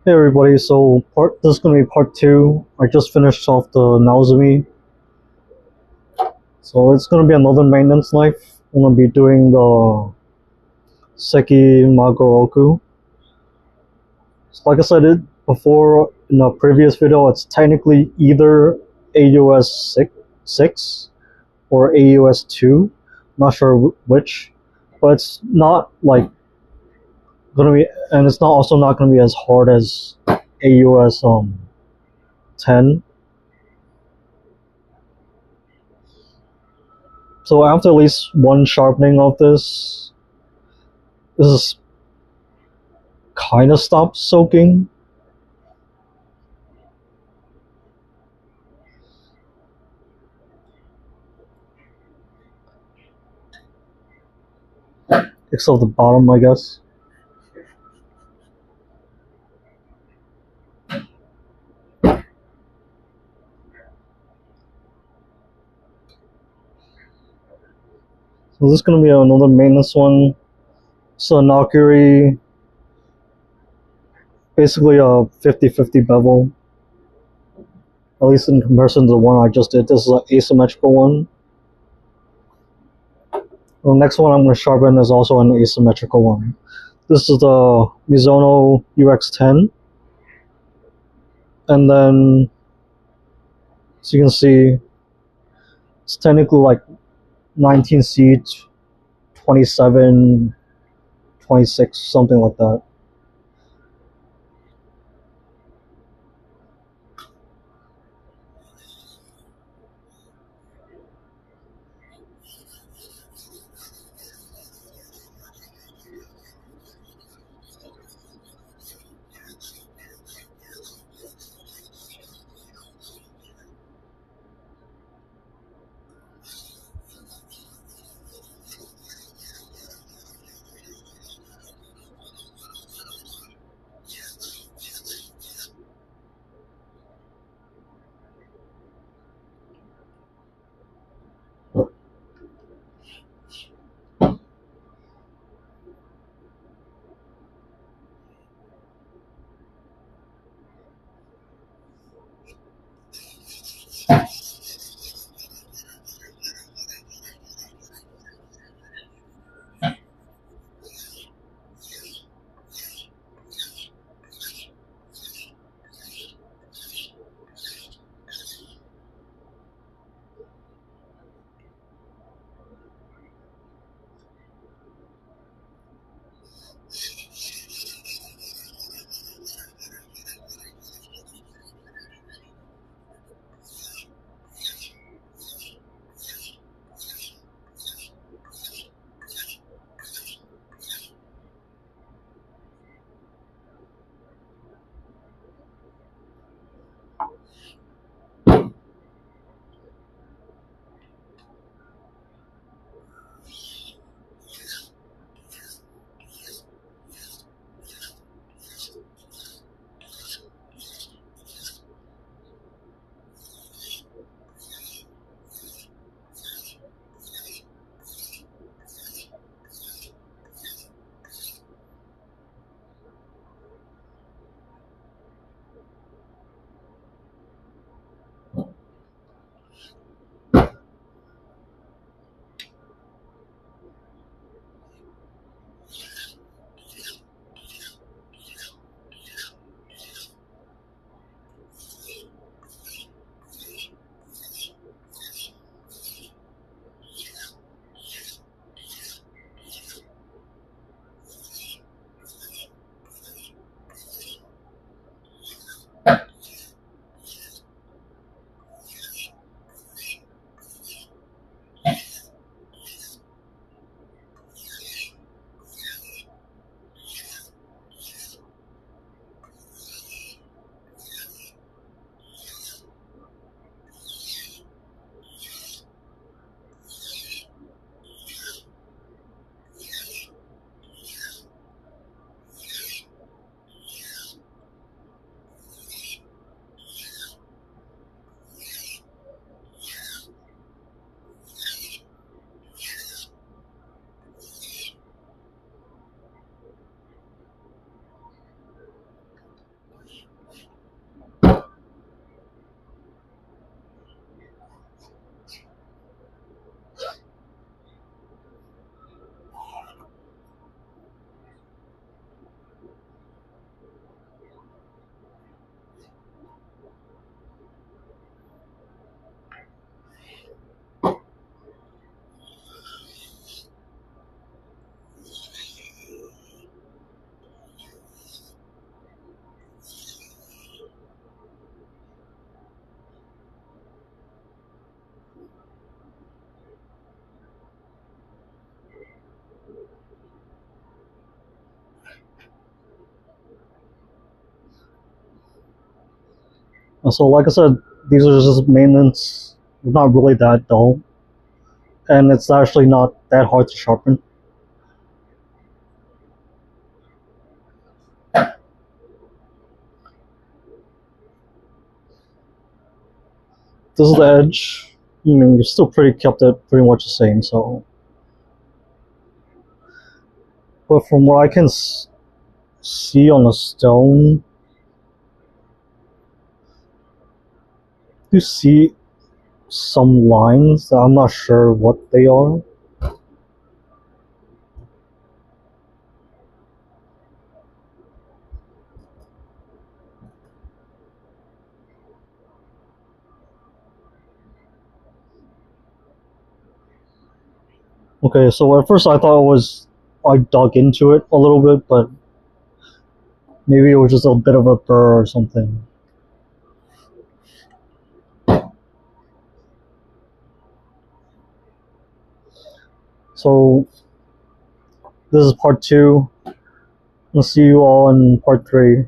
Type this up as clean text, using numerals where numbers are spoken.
Hey everybody, so this is gonna be part two. I just finished off the Naozumi, so it's gonna be another maintenance knife. I'm gonna be doing the Seki Magoroku. So like I said it before in a previous video, it's technically either AUS 6 or AUS 2. Not sure which, but it's not like gonna be, and it's not also not gonna be as hard as AUS 10. So after at least one sharpening of this is kind of stopped soaking. Except the bottom, I guess. So this is going to be another maintenance one. So Nakiri, basically a 50-50 bevel. At least in comparison to the one I just did. This is an asymmetrical one. The next one I'm going to sharpen is also an asymmetrical one. This is the Mizuno UX10. And then, as you can see, it's technically like 19C, 27, 26, something like that. So like I said, these are just maintenance, not really that dull, and it's actually not that hard to sharpen. This is the edge. I mean, you still kept it pretty much the same. So, but from what I can see on the stone, you see some lines that I'm not sure what they are. Okay, so at first I thought it was I dug into it a little bit, but maybe it was just a bit of a burr or something. So this is part 2. I'll see you all in part 3.